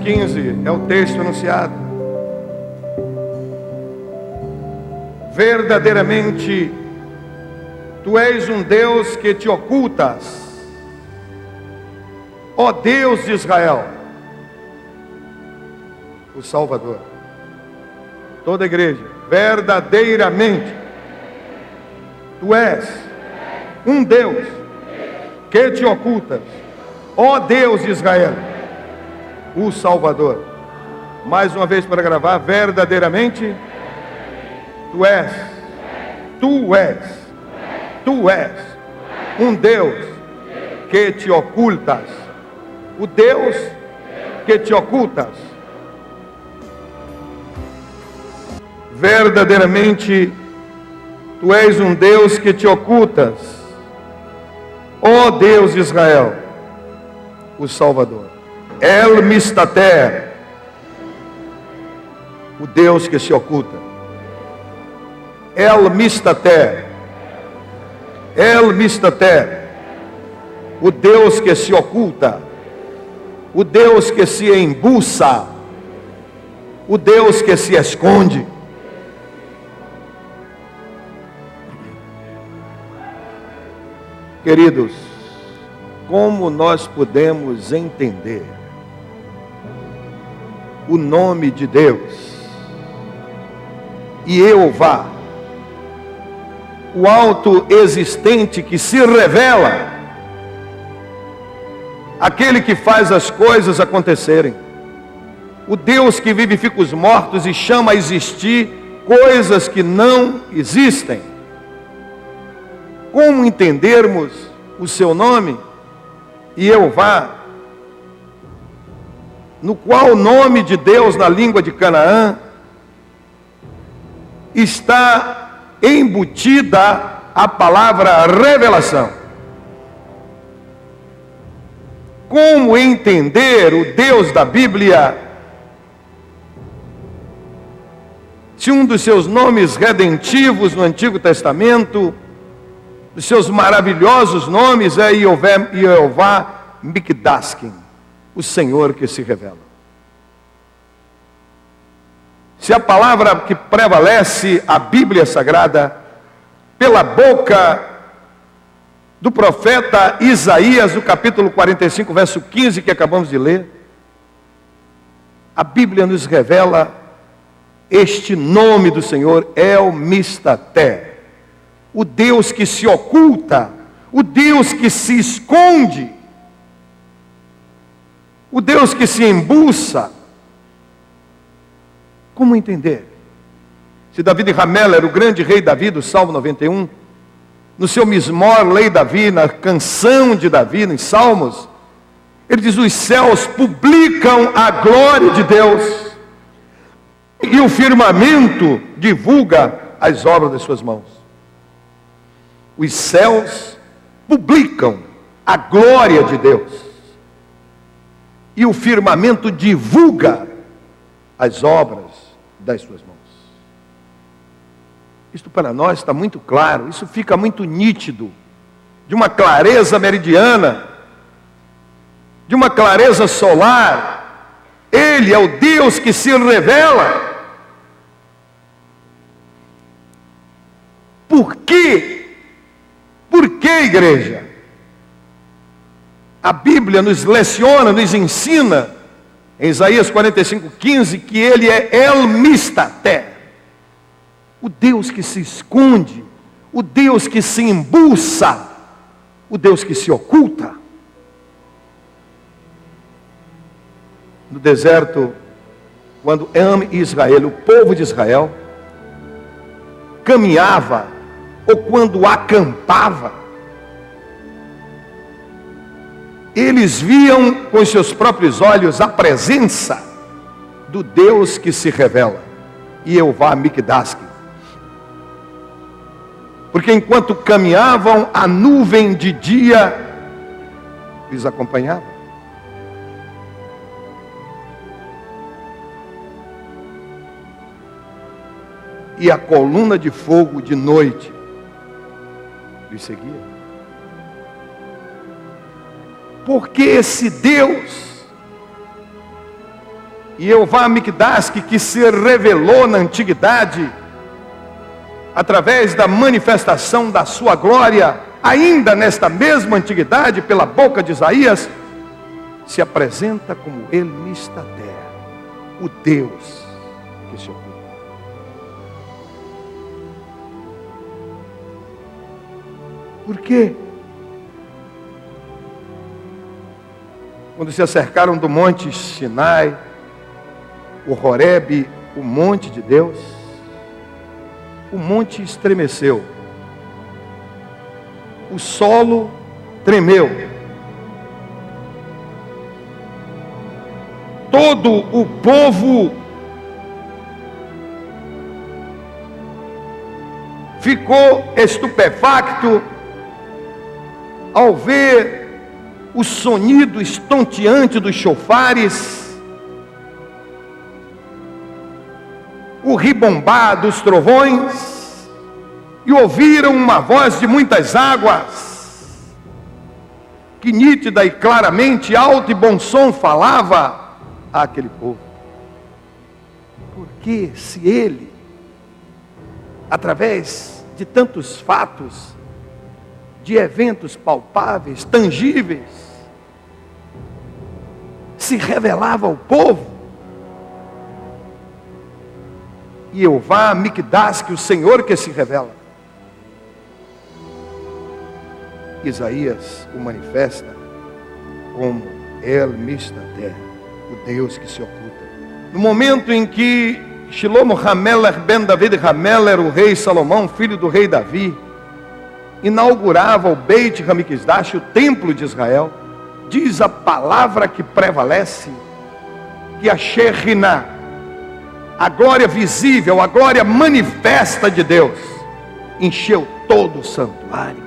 15 é o texto anunciado. Verdadeiramente, tu és um Deus que te ocultas, ó Deus de Israel, o Salvador. Toda a igreja, verdadeiramente, tu és um Deus que te ocultas, ó Deus de Israel, o Salvador. Mais uma vez para gravar, verdadeiramente, tu és um Deus que te ocultas, o Deus que te ocultas. Verdadeiramente, tu és um Deus que te ocultas, ó Deus de Israel, o Salvador. El Mistater, o Deus que se oculta. El Mistater, o Deus que se oculta, o Deus que se embuça, o Deus que se esconde. Queridos, como nós podemos entender o nome de Deus, Jeová, o alto existente que se revela, aquele que faz as coisas acontecerem, o Deus que vivifica os mortos e chama a existir coisas que não existem. Como entendermos o seu nome, Jeová, no qual o nome de Deus na língua de Canaã está embutida a palavra revelação. Como entender o Deus da Bíblia, se um dos seus nomes redentivos no Antigo Testamento, dos seus maravilhosos nomes, é Jeová Mikdaskim, o Senhor que se revela. Se a palavra que prevalece, a Bíblia Sagrada, pela boca do profeta Isaías, no capítulo 45, verso 15, que acabamos de ler, a Bíblia nos revela este nome do Senhor, El Mistater, o Deus que se oculta, o Deus que se esconde, o Deus que se embuça. Como entender? Se Davi de Hameler, o grande rei Davi, do Salmo 91, no seu Mismor, lei Davi, na canção de Davi, nos Salmos, ele diz: os céus publicam a glória de Deus, e o firmamento divulga as obras das suas mãos. Os céus publicam a glória de Deus, e o firmamento divulga as obras das suas mãos. Isto para nós está muito claro, isso fica muito nítido, de uma clareza meridiana, de uma clareza solar. Ele é o Deus que se revela. Por quê? Por que, igreja? A Bíblia nos leciona, nos ensina, em Isaías 45:15, que ele é El Mistater, o Deus que se esconde, o Deus que se embuça, o Deus que se oculta. No deserto, quando Israel, o povo de Israel, caminhava, ou quando acampava, eles viam com os seus próprios olhos a presença do Deus que se revela, Jeová Mikdaskim. Porque enquanto caminhavam, a nuvem de dia os acompanhava. E a coluna de fogo de noite lhes seguia. Porque esse Deus Jeová Mikdash, que se revelou na antiguidade, através da manifestação da sua glória, ainda nesta mesma antiguidade, pela boca de Isaías, se apresenta como El Mistater, o Deus que se oculta. Por quê? Quando se acercaram do monte Sinai, o Horebe, o monte de Deus, o monte estremeceu, o solo tremeu, todo o povo ficou estupefacto ao ver o sonido estonteante dos chofares, o ribombar dos trovões, e ouviram uma voz de muitas águas, que nítida e claramente, alto e bom som, falava àquele povo. Porque se ele, através de tantos fatos, de eventos palpáveis, tangíveis, se revelava ao povo, Jeová Mikdash, que o Senhor que se revela, Isaías o manifesta como El Mistater, o Deus que se oculta. No momento em que Shlomo Hameler ben David Hameler, o rei Salomão, filho do rei Davi, inaugurava o Beit Hamikdash, o templo de Israel, diz a palavra que prevalece, que a Shekhinah, a glória visível, a glória manifesta de Deus, encheu todo o santuário,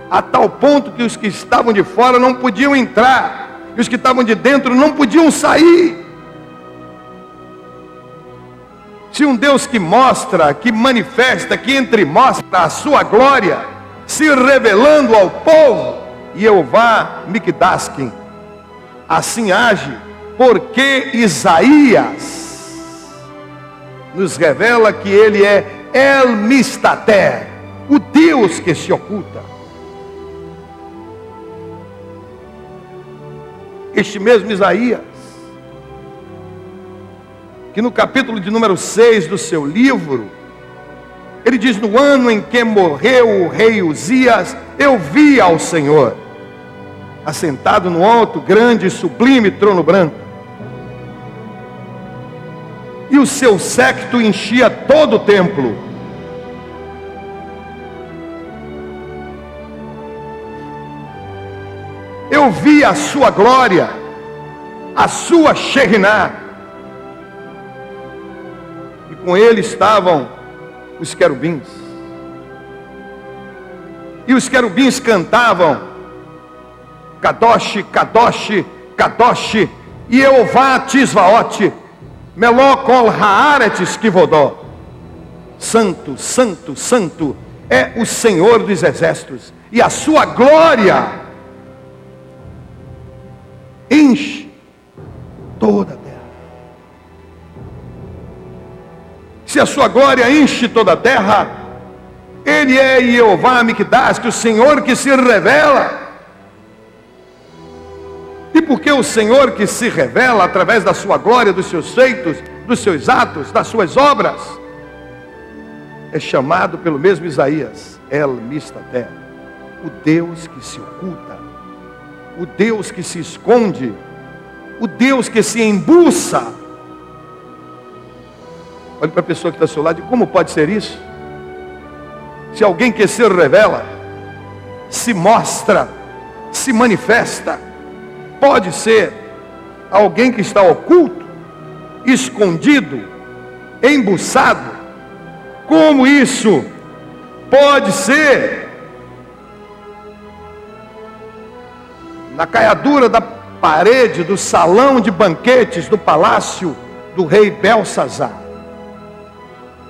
a tal ponto que os que estavam de fora não podiam entrar, e os que estavam de dentro não podiam sair. Se um Deus que mostra, que manifesta, que entremostra a sua glória, se revelando ao povo, Jeová Mikdash, assim age, porque Isaías nos revela que ele é El Mistater, o Deus que se oculta. Este mesmo Isaías, que no capítulo de número 6 do seu livro, ele diz: no ano em que morreu o rei Uzias, eu vi ao Senhor, assentado no alto, grande e sublime trono branco, e o seu séquito enchia todo o templo. Eu vi a sua glória, a sua Shekhinah, e com ele estavam os querubins, e os querubins cantavam: Kadosh, Kadosh, Kadosh, Jeová Tisvaot, Melokol Haaretz Kivodó. Santo, santo, santo é o Senhor dos exércitos, e a sua glória enche toda a terra. Se a sua glória enche toda a terra, ele é Jeová Mikdash, que o Senhor que se revela. E porque o Senhor que se revela através da sua glória, dos seus feitos, dos seus atos, das suas obras, é chamado pelo mesmo Isaías El Mistater, o Deus que se oculta, o Deus que se esconde, o Deus que se embuça. Olhe para a pessoa que está ao seu lado e como pode ser isso? Se alguém que se revela, se mostra, se manifesta, pode ser alguém que está oculto, escondido, embuçado. Como isso pode ser? Na caiadura da parede do salão de banquetes do palácio do rei Belsazar,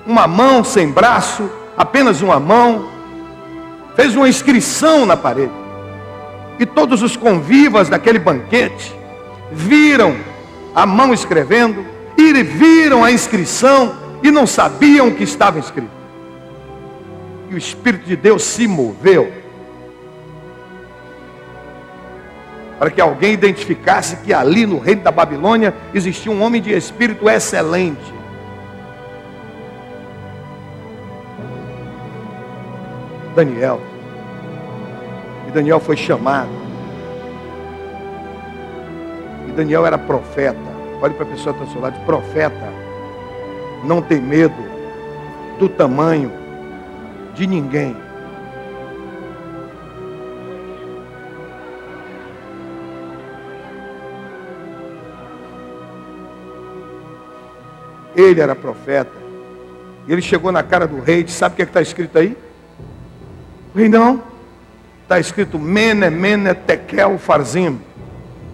uma mão sem braço, apenas uma mão, fez uma inscrição na parede, e todos os convivas daquele banquete viram a mão escrevendo, e viram a inscrição, e não sabiam o que estava escrito. E o Espírito de Deus se moveu, para que alguém identificasse que ali no reino da Babilônia existia um homem de espírito excelente. Daniel. E Daniel foi chamado. E Daniel era profeta. Olhe para a pessoa que está ao seu lado. Profeta não tem medo do tamanho de ninguém. Ele era profeta. E ele chegou na cara do rei. Sabe o que está escrito aí? O rei não. Está escrito Mene, Mene, Tekel, Farzim.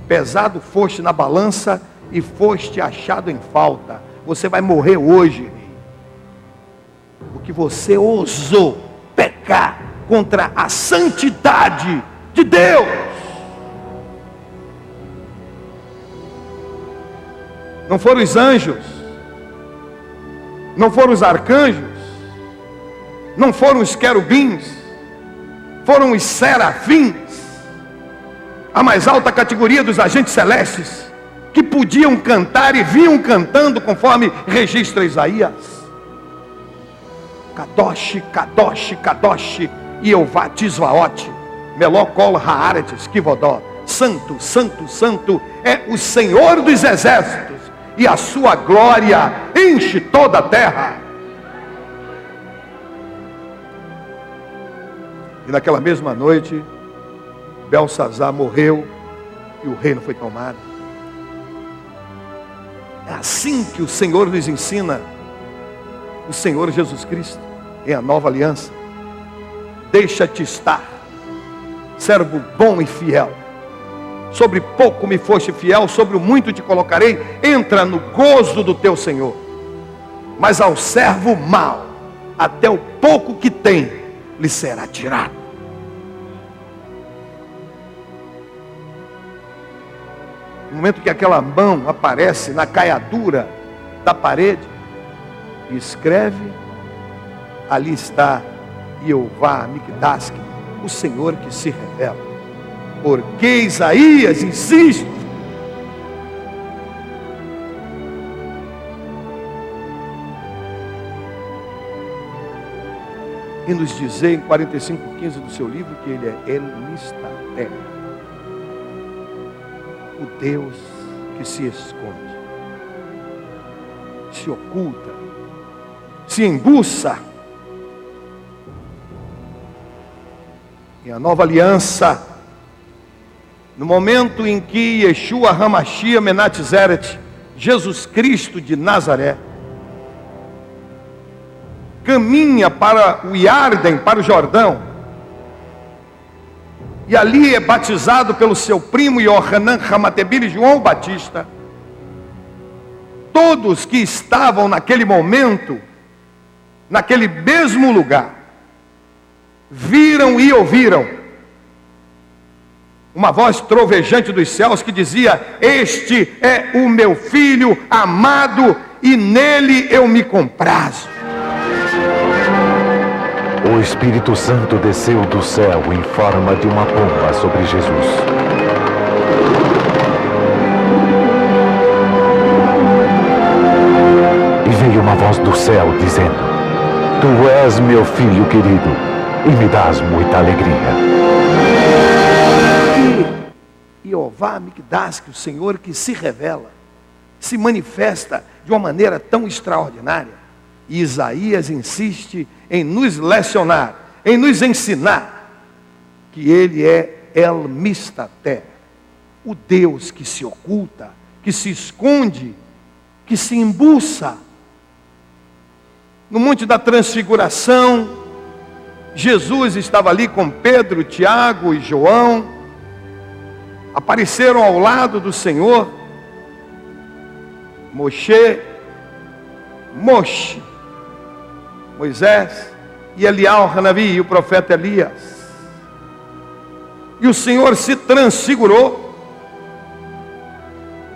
Pesado foste na balança e foste achado em falta. Você vai morrer hoje, rei. Porque você ousou pecar contra a santidade de Deus. Não foram os anjos, não foram os arcanjos, não foram os querubins, foram os serafins, a mais alta categoria dos agentes celestes, que podiam cantar e vinham cantando conforme registra Isaías. Kadosh, Kadosh, Kadosh, Yehová Tisvaot, Melokol Haaretz, Kivodó. Santo, Santo, Santo é o Senhor dos exércitos, e a sua glória enche toda a terra. E naquela mesma noite, Belsazar morreu e o reino foi tomado. É assim que o Senhor nos ensina, o Senhor Jesus Cristo, em a nova aliança. Deixa-te estar, servo bom e fiel. Sobre pouco me foste fiel, sobre o muito te colocarei. Entra no gozo do teu Senhor. Mas ao servo mau, até o pouco que tem, lhe será tirado. No momento que aquela mão aparece na caiadura da parede e escreve, ali está Yehová Mikdask, o Senhor que se revela. Porque Isaías insiste. E nos dizer em 45:15 do seu livro que ele é El-Mistaté, o Deus que se esconde, se oculta, se embuça. E a nova aliança, no momento em que Yeshua HaMashiach Menat Zeret, Jesus Cristo de Nazaré, caminha para o Iarden, para o Jordão, e ali é batizado pelo seu primo Yohanan Hamatebili, João Batista. Todos que estavam naquele momento, naquele mesmo lugar, viram e ouviram uma voz trovejante dos céus que dizia: este é o meu filho amado e nele eu me comprazo. O Espírito Santo desceu do céu em forma de uma pomba sobre Jesus. E veio uma voz do céu dizendo: tu és meu filho querido e me dás muita alegria. Yehová Mikdask, o Senhor que se revela, se manifesta de uma maneira tão extraordinária. E Isaías insiste em nos lecionar, em nos ensinar que ele é El-Mistaté, o Deus que se oculta, que se esconde, que se embuça. No Monte da Transfiguração, Jesus estava ali com Pedro, Tiago e João. Apareceram ao lado do Senhor Moshe, Moisés e Elial Hanavi, e o profeta Elias. E o Senhor se transfigurou.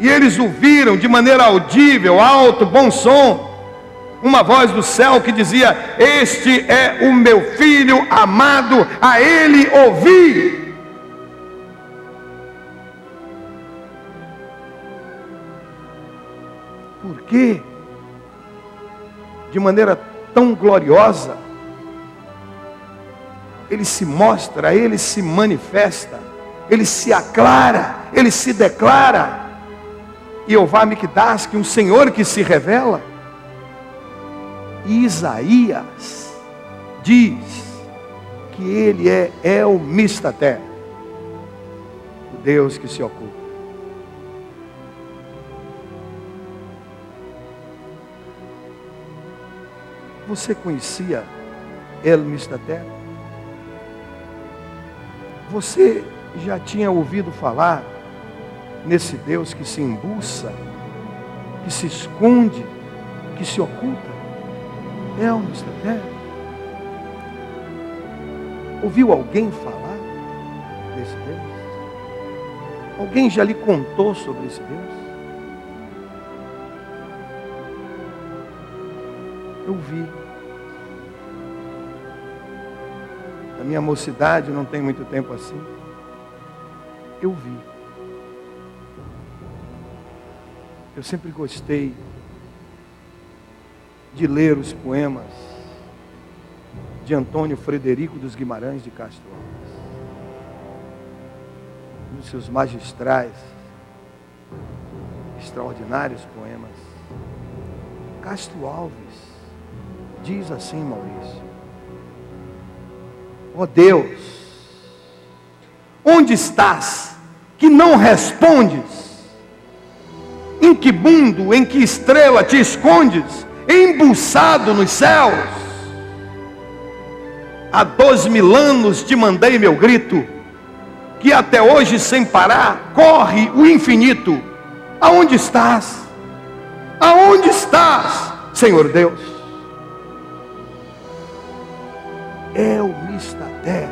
E eles ouviram de maneira audível, alto, bom som, uma voz do céu que dizia: este é o meu filho amado, a ele ouvi. Por quê? De maneira tão gloriosa, ele se mostra, ele se manifesta, ele se aclara, ele se declara. Jeová Miqudás, que um Senhor que se revela. E Isaías diz que ele é El Mistaté, o Deus que se oculta. Você conhecia El Mistaté? Você já tinha ouvido falar nesse Deus que se embuça, que se esconde, que se oculta? El Mistaté. Ouviu alguém falar desse Deus? Alguém já lhe contou sobre esse Deus? Eu vi. Na minha mocidade, não tem muito tempo assim. Eu vi. Eu sempre gostei de ler os poemas de Antônio Frederico dos Guimarães de Castro Alves. Um dos seus magistrais, extraordinários poemas. Castro Alves diz assim, Maurício: ó Deus, onde estás que não respondes? Em que mundo, em que estrela te escondes, embuçado nos céus? Há 2000 anos te mandei meu grito, que até hoje sem parar corre o infinito. Aonde estás? Aonde estás, Senhor Deus? El Mistaté,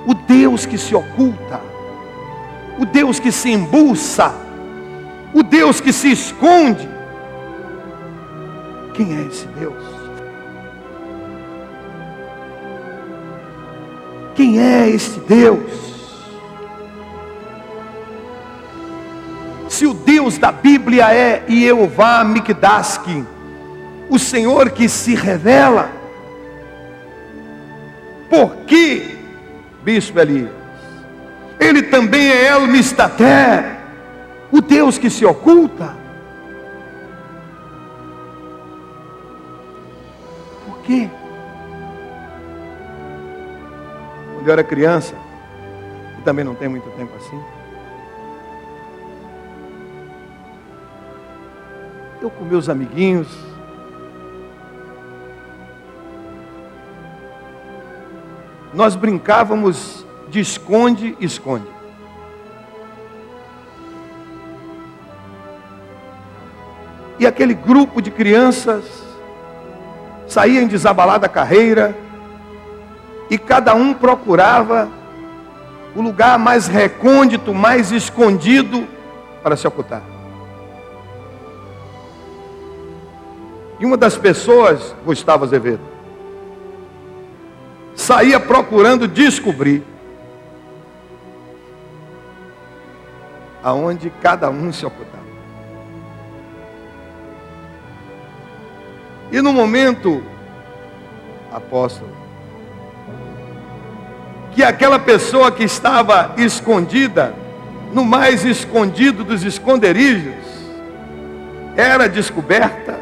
o Deus que se oculta, o Deus que se embuça, o Deus que se esconde. Quem é esse Deus? Quem é esse Deus? Se o Deus da Bíblia é Jeová Miqudás, o Senhor que se revela, por que, Bispo Elias, ele também é El Mistaté, o Deus que se oculta? Por quê? Quando eu era criança, e também não tem muito tempo assim, eu com meus amiguinhos, nós brincávamos de esconde-esconde. E aquele grupo de crianças saía em desabalada carreira, e cada um procurava o lugar mais recôndito, mais escondido para se ocultar. E uma das pessoas, Gustavo Azevedo, saía procurando descobrir aonde cada um se ocultava. E no momento, apóstolo, que aquela pessoa que estava escondida, no mais escondido dos esconderijos, era descoberta,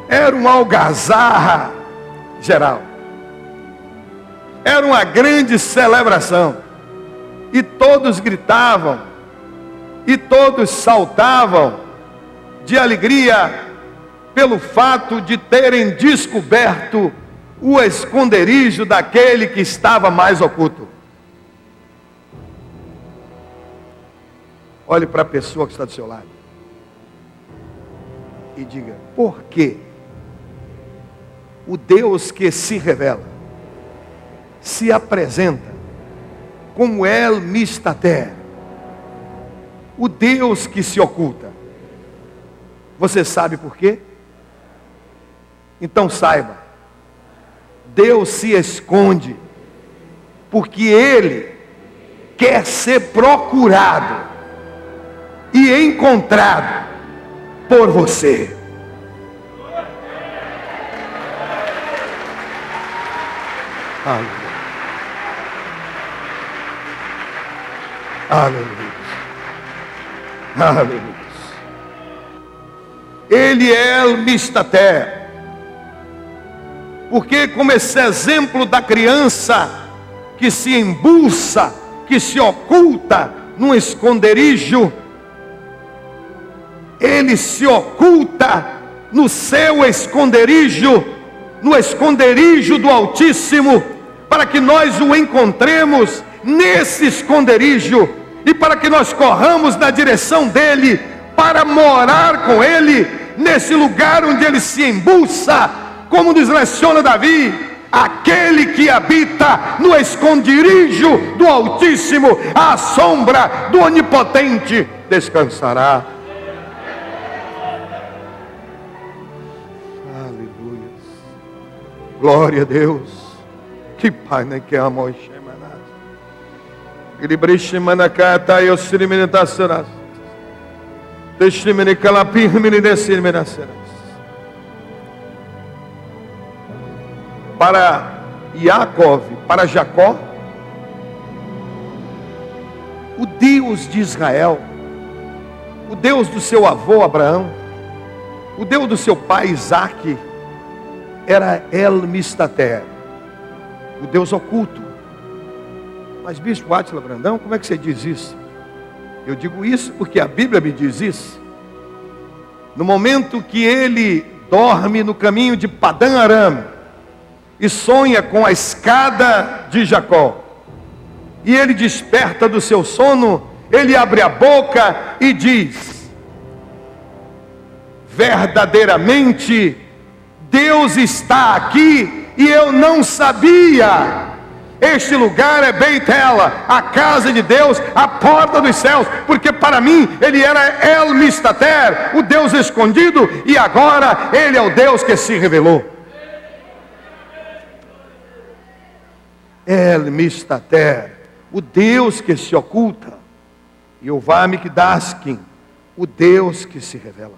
era uma algazarra geral. Era uma grande celebração. E todos gritavam, e todos saltavam de alegria pelo fato de terem descoberto o esconderijo daquele que estava mais oculto. Olhe para a pessoa que está do seu lado e diga: por que o Deus que se revela, se apresenta como El Mistaté, o Deus que se oculta. Você sabe por quê? Então saiba, Deus se esconde, porque Ele quer ser procurado e encontrado por você. Aleluia. Aleluia. Aleluia. Ele é o mistaté. Porque como esse exemplo da criança que se embuça, que se oculta num esconderijo, ele se oculta no seu esconderijo, no esconderijo do Altíssimo, para que nós o encontremos nesse esconderijo e para que nós corramos na direção dele, para morar com ele nesse lugar onde ele se embuça, como nos leciona Davi: aquele que habita no esconderijo do Altíssimo, à sombra do Onipotente descansará. Aleluia. Glória a Deus. Que Pai, né, que amor chamanas. Gribrichimanacata e osiriminitaceras. Para Jacó, para Jacó, o Deus de Israel, o Deus do seu avô Abraão, o Deus do seu pai Isaque, era El Mistaté, o Deus oculto. Mas bispo Átila Brandão, como é que você diz isso? Eu digo isso porque a Bíblia me diz isso. No momento que ele dorme no caminho de Padã Aram e sonha com a escada de Jacó, e ele desperta do seu sono, ele abre a boca e diz: verdadeiramente Deus está aqui e eu não sabia. Este lugar é Beit-El, a casa de Deus, a porta dos céus, porque para mim ele era El Mistaté, o Deus escondido, e agora ele é o Deus que se revelou. El Mistaté, o Deus que se oculta, e o Vamikdaskin, o Deus que se revela.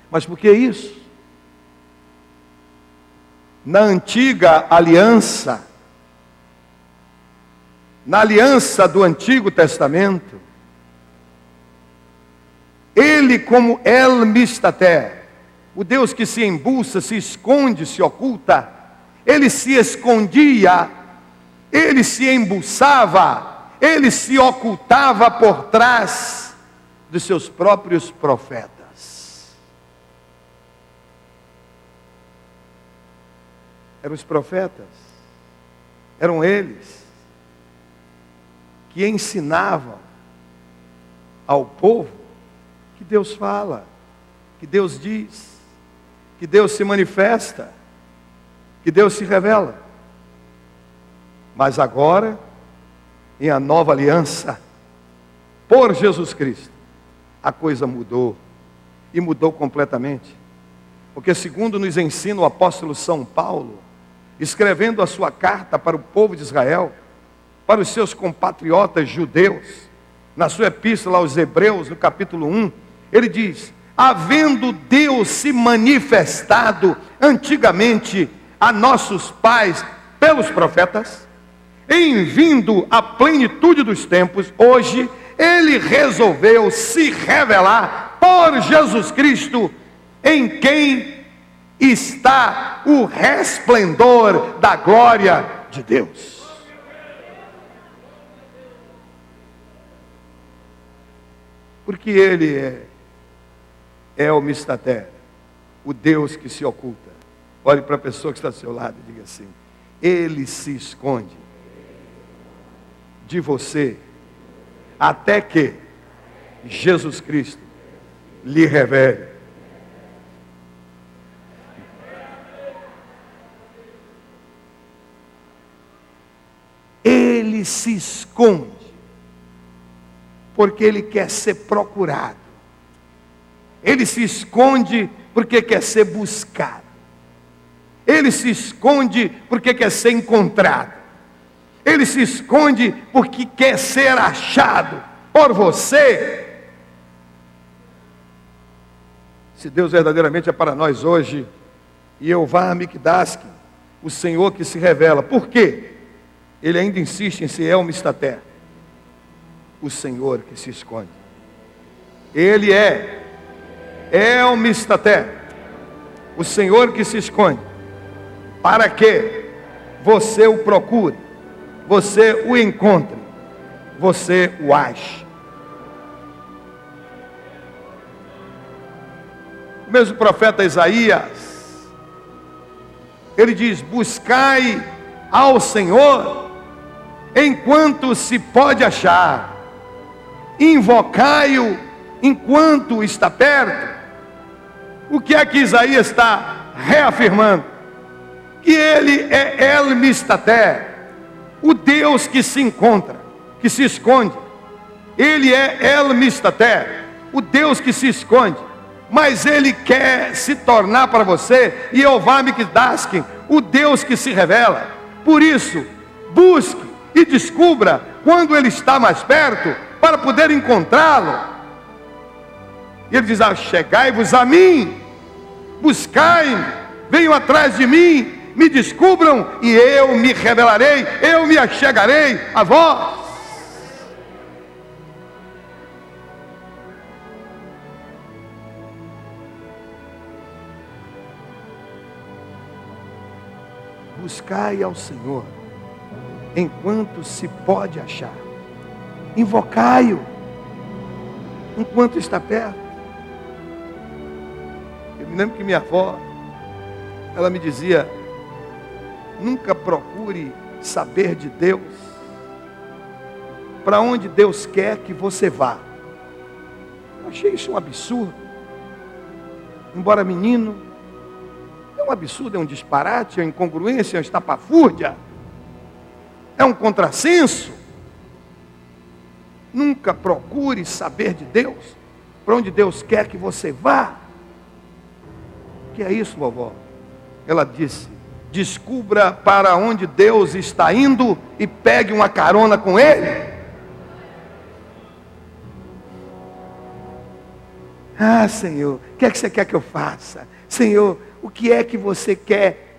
Mas por que isso? Na antiga aliança, na aliança do Antigo Testamento, ele como El Mistaté, o Deus que se embuça, se esconde, se oculta, ele se escondia, ele se embuçava, ele se ocultava por trás dos seus próprios profetas. Eram os profetas, eram eles que ensinavam ao povo que Deus fala, que Deus diz, que Deus se manifesta, que Deus se revela. Mas agora, em a nova aliança, por Jesus Cristo, a coisa mudou, e mudou completamente. Porque segundo nos ensina o apóstolo São Paulo, escrevendo a sua carta para o povo de Israel, para os seus compatriotas judeus, na sua epístola aos Hebreus, no capítulo 1, ele diz: havendo Deus se manifestado antigamente a nossos pais pelos profetas, em vindo a plenitude dos tempos, hoje ele resolveu se revelar por Jesus Cristo, em quem está o resplendor da glória de Deus. Porque ele é o Mistaté, o Deus que se oculta. Olhe para a pessoa que está ao seu lado e diga assim: ele se esconde de você até que Jesus Cristo lhe revele. Ele se esconde porque ele quer ser procurado. Ele se esconde porque quer ser buscado. Ele se esconde porque quer ser encontrado. Ele se esconde porque quer ser achado por você. Se Deus verdadeiramente é para nós hoje, Jeová Mikdask, o Senhor que se revela. Por quê? Ele ainda insiste em ser El Mistaté, o Senhor que se esconde. Ele é El Mistaté, o Senhor que se esconde, para que você o procure, você o encontre, você o ache. O mesmo profeta Isaías, ele diz: buscai ao Senhor enquanto se pode achar, invocai-o enquanto está perto. O que é que Isaías está reafirmando? Que ele é El Mistaté, o Deus que se encontra, que se esconde. Ele é El Mistaté, o Deus que se esconde. Mas ele quer se tornar para você Jeová Mikdask, o Deus que se revela. Por isso, busque e descubra quando ele está mais perto, para poder encontrá-lo. E ele diz: chegai-vos a mim, buscai-me, venham atrás de mim, me descubram e eu me revelarei, eu me achegarei a vós. Buscai ao Senhor enquanto se pode achar, invocai-o enquanto está perto. Eu me lembro que minha avó, ela me dizia: nunca procure saber de Deus para onde Deus quer que você vá. Eu achei isso um absurdo. Embora menino, é um absurdo, é um disparate, é uma incongruência, é uma estapafúrdia, é um contrassenso. Nunca procure saber de Deus para onde Deus quer que você vá. O que é isso, vovó? Ela disse: descubra para onde Deus está indo e pegue uma carona com Ele. Ah, Senhor, o que é que você quer que eu faça? Senhor, o que é que você quer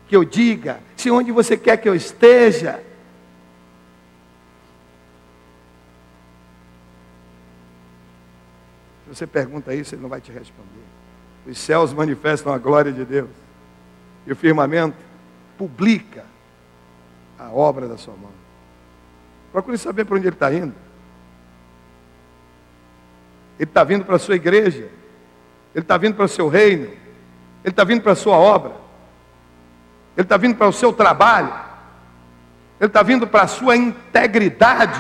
que eu diga? Se onde você quer que eu esteja? Se você pergunta isso, ele não vai te responder. Os céus manifestam a glória de Deus, e o firmamento publica a obra da sua mão. Procure saber para onde ele está indo. Ele está vindo para a sua igreja, ele está vindo para o seu reino, ele está vindo para a sua obra, ele está vindo para o seu trabalho, ele está vindo para a sua integridade,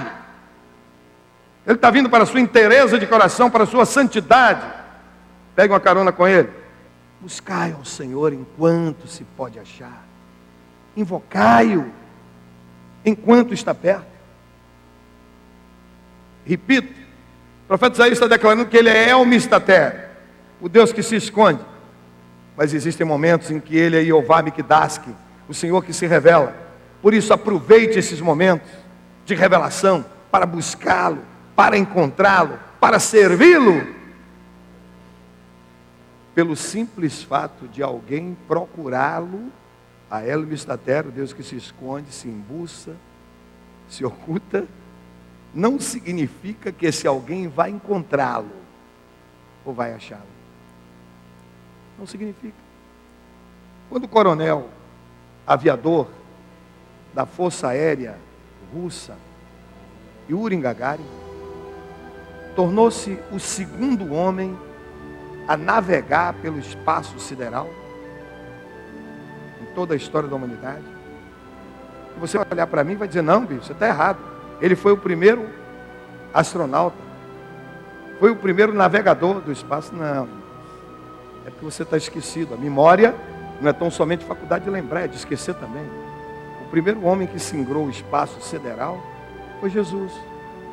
ele está vindo para a sua inteireza de coração, para a sua santidade. Pegue uma carona com ele. Buscai ao Senhor enquanto se pode achar, invocai-o enquanto está perto. Repito, o profeta Isaías está declarando que ele é El Mistaté, o Deus que se esconde. Mas existem momentos em que ele é Jeová Mikdask, o Senhor que se revela. Por isso, aproveite esses momentos de revelação para buscá-lo, para encontrá-lo, para servi-lo. Pelo simples fato de alguém procurá-lo, a El Mistaté, o Deus que se esconde, se embuça, se oculta, não significa que esse alguém vai encontrá-lo ou vai achá-lo. Não significa. Quando o coronel aviador da Força Aérea Russa, Yuri Gagarin, tornou-se o segundo homem a navegar pelo espaço sideral em toda a história da humanidade. E você vai olhar para mim e vai dizer: não, bicho, você está errado. Ele foi o primeiro astronauta, foi o primeiro navegador do espaço. Não, é porque você está esquecido. A memória não é tão somente faculdade de lembrar, é de esquecer também. O primeiro homem que singrou o espaço sideral foi Jesus.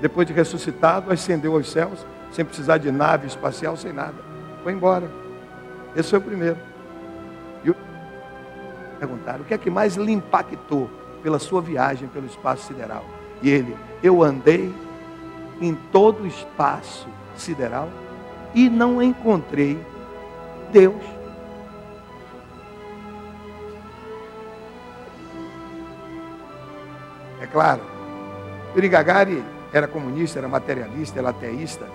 Depois de ressuscitado, ascendeu aos céus, sem precisar de nave espacial, sem nada. Foi embora. Esse foi o primeiro. E perguntaram, o que é que mais lhe impactou pela sua viagem pelo espaço sideral? E ele, eu andei em todo o espaço sideral e não encontrei Deus. É claro, Yuri Gagarin era comunista, era materialista, era ateísta.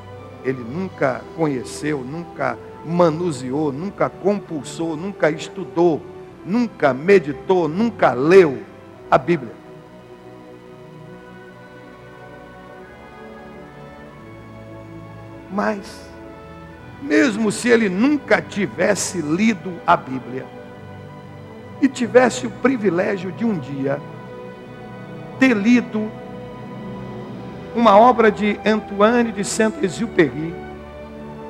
Ele nunca conheceu, nunca manuseou, nunca compulsou, nunca estudou, nunca meditou, nunca leu a Bíblia. Mas, mesmo se ele nunca tivesse lido a Bíblia, e tivesse o privilégio de um dia ter lido uma obra de Antoine de Saint-Exupéry,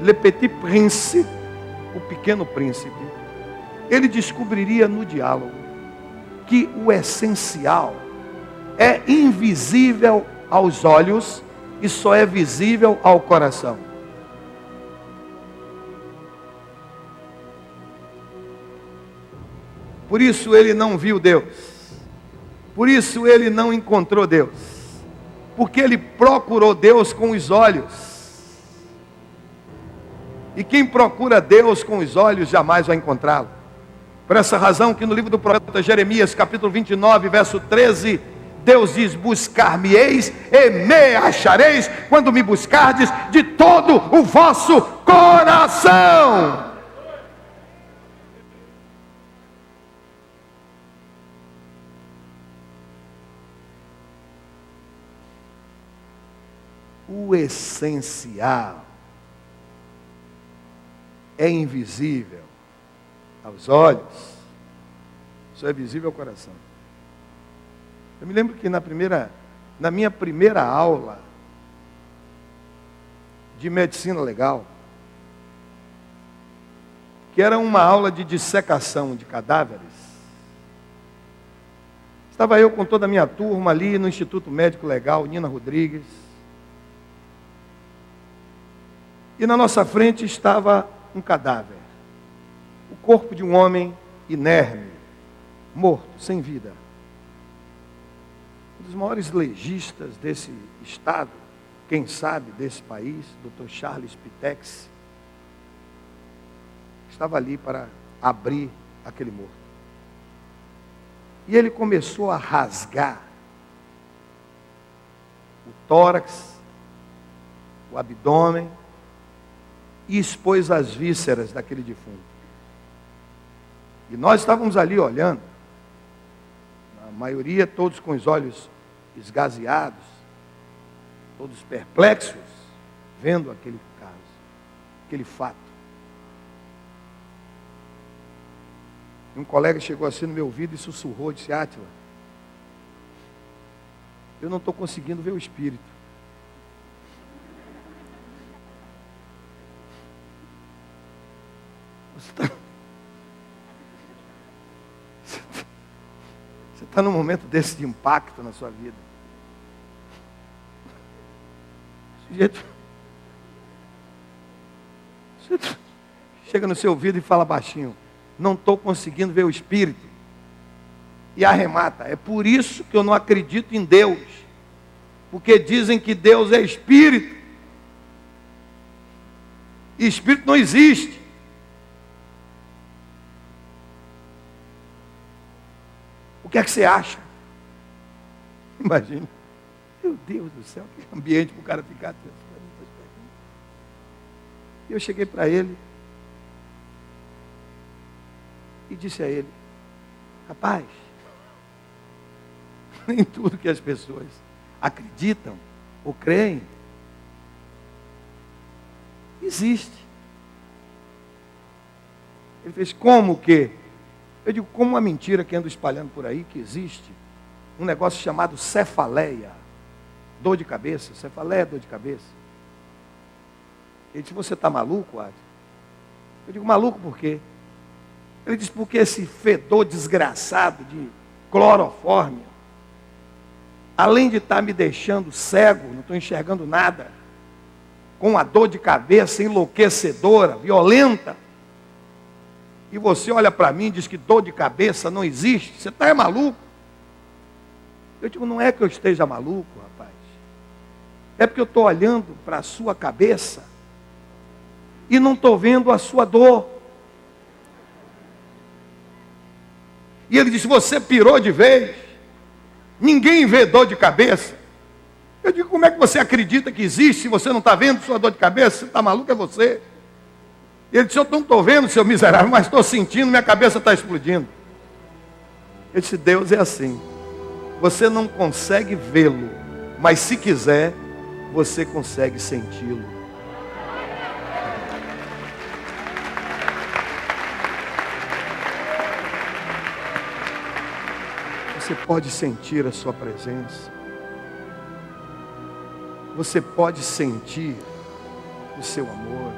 Le Petit Prince, o Pequeno Príncipe, ele descobriria no diálogo que o essencial é invisível aos olhos e só é visível ao coração. Por isso ele não viu Deus. Por isso ele não encontrou Deus. Porque ele procurou Deus com os olhos. E quem procura Deus com os olhos jamais vai encontrá-lo. Por essa razão que no livro do profeta Jeremias, capítulo 29, verso 13, Deus diz, buscar-me-eis e me achareis, quando me buscardes de todo o vosso coração. O essencial é invisível aos olhos, só é visível ao coração. Eu me lembro que na minha primeira aula de medicina legal, que era uma aula de dissecação de cadáveres, estava eu com toda a minha turma ali no Instituto Médico Legal, Nina Rodrigues, e na nossa frente estava um cadáver, o corpo de um homem inerme, morto, sem vida. Um dos maiores legistas desse estado, quem sabe desse país, Dr. Charles Pitex, estava ali para abrir aquele morto. E ele começou a rasgar o tórax, o abdômen, e expôs as vísceras daquele defunto. E nós estávamos ali olhando, a maioria todos com os olhos esgazeados, todos perplexos, vendo aquele caso, aquele fato. E um colega chegou assim no meu ouvido e sussurrou, disse, Átila, eu não estou conseguindo ver o espírito. Você está num momento desse de impacto na sua vida. O sujeito chega no seu ouvido e fala baixinho, não estou conseguindo ver o espírito. E arremata, é por isso que eu não acredito em Deus. Porque dizem que Deus é espírito. E espírito não existe. O que é que você acha? Imagine. Meu Deus do céu, que ambiente para o cara ficar. Eu cheguei para ele e disse a ele, rapaz, nem tudo que as pessoas acreditam ou creem existe. Ele fez, como que? Eu digo, como uma mentira que ando espalhando por aí, que existe um negócio chamado cefaleia, dor de cabeça, cefaleia, dor de cabeça. Ele disse, você está maluco, Adi? Eu digo, maluco por quê? Ele disse, porque esse fedor desgraçado de clorofórmio além de estar me deixando cego, não estou enxergando nada, com uma dor de cabeça enlouquecedora, violenta, e você olha para mim e diz que dor de cabeça não existe, você está maluco? Eu digo, não é que eu esteja maluco, rapaz, é porque eu estou olhando para a sua cabeça e não estou vendo a sua dor. E ele disse, você pirou de vez, ninguém vê dor de cabeça. Eu digo, como é que você acredita que existe se você não está vendo sua dor de cabeça? Você está maluco, é você. E ele disse, eu não estou vendo, seu miserável, mas estou sentindo, minha cabeça está explodindo. Eu disse, Deus é assim. Você não consegue vê-lo, mas se quiser, você consegue senti-lo. Você pode sentir a sua presença. Você pode sentir o seu amor.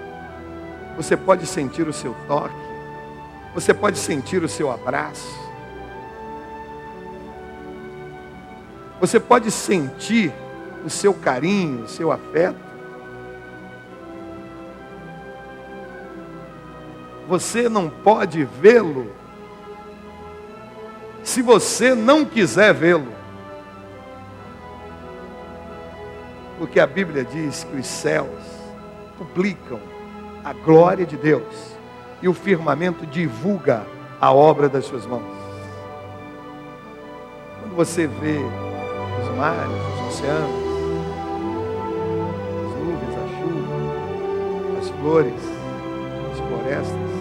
Você pode sentir o seu toque. Você pode sentir o seu abraço. Você pode sentir o seu carinho, o seu afeto. Você não pode vê-lo se você não quiser vê-lo. Porque a Bíblia diz que os céus publicam a glória de Deus e o firmamento divulga a obra das suas mãos. Quando você vê os mares, os oceanos, as nuvens, a chuva, as flores, as florestas,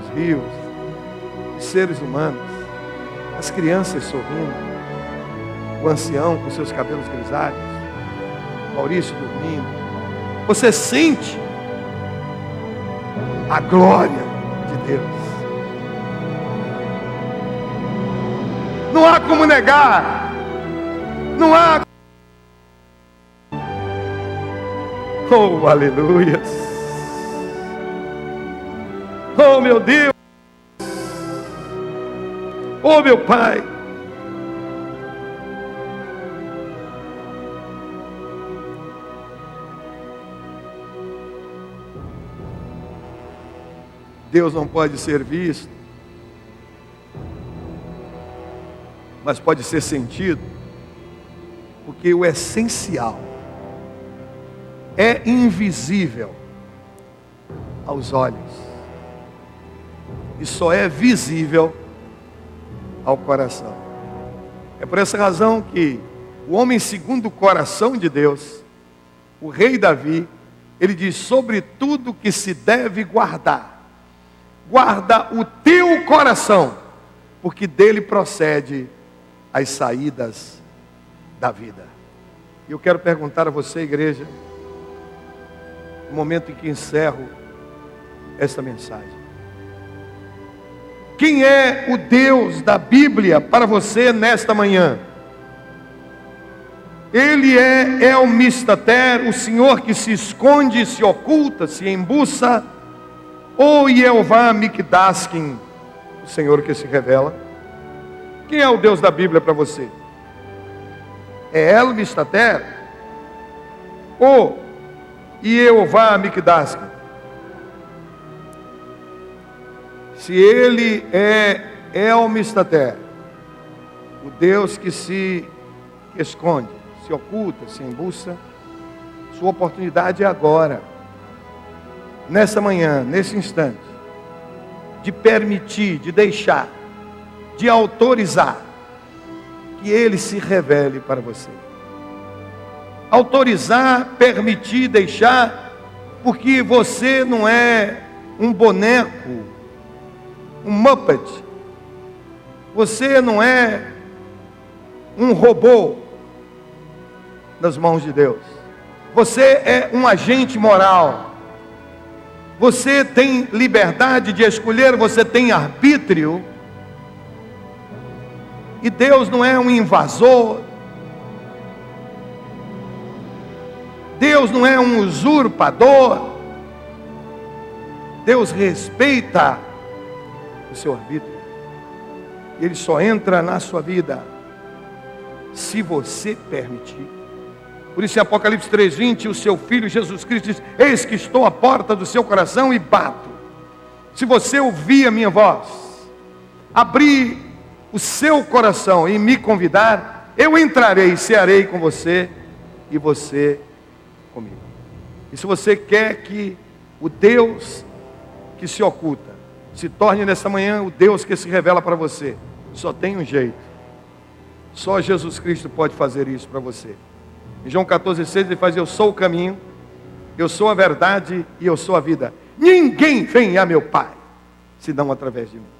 os rios, os seres humanos, as crianças sorrindo, o ancião com seus cabelos grisalhos, Maurício dormindo, você sente a glória de Deus. Não há como negar. Não há. Oh, aleluia. Oh, meu Deus. Oh, meu Pai. Deus não pode ser visto, mas pode ser sentido, porque o essencial é invisível aos olhos e só é visível ao coração. É por essa razão que o homem segundo o coração de Deus, o rei Davi, ele diz, sobre tudo que se deve guardar, guarda o teu coração, porque dele procede as saídas da vida. E eu quero perguntar a você, igreja, no momento em que encerro esta mensagem: quem é o Deus da Bíblia para você nesta manhã? Ele é El Mistater, o Senhor que se esconde, se oculta, se embuça, ou Jeová Mikdaskin, o Senhor que se revela? Quem é o Deus da Bíblia para você? É El Mistater ou Jeová Mikdaskin? Se ele é El Mistater, o Deus que se esconde, se oculta, se embuça, sua oportunidade é agora, nessa manhã, nesse instante, de permitir, de deixar, de autorizar que ele se revele para você. Autorizar, permitir, deixar, porque você não é um boneco, um Muppet. Você não é um robô nas mãos de Deus. Você é um agente moral. Você tem liberdade de escolher, você tem arbítrio. E Deus não é um invasor. Deus não é um usurpador. Deus respeita o seu arbítrio. Ele só entra na sua vida se você permitir. Por isso em Apocalipse 3:20, o seu Filho Jesus Cristo diz: eis que estou à porta do seu coração e bato. Se você ouvir a minha voz, abrir o seu coração e me convidar, eu entrarei e cearei com você e você comigo. E se você quer que o Deus que se oculta se torne nessa manhã o Deus que se revela para você, só tem um jeito. Só Jesus Cristo pode fazer isso para você. Em João 14,6 ele faz: eu sou o caminho, eu sou a verdade e eu sou a vida. Ninguém vem a meu Pai, senão através de mim.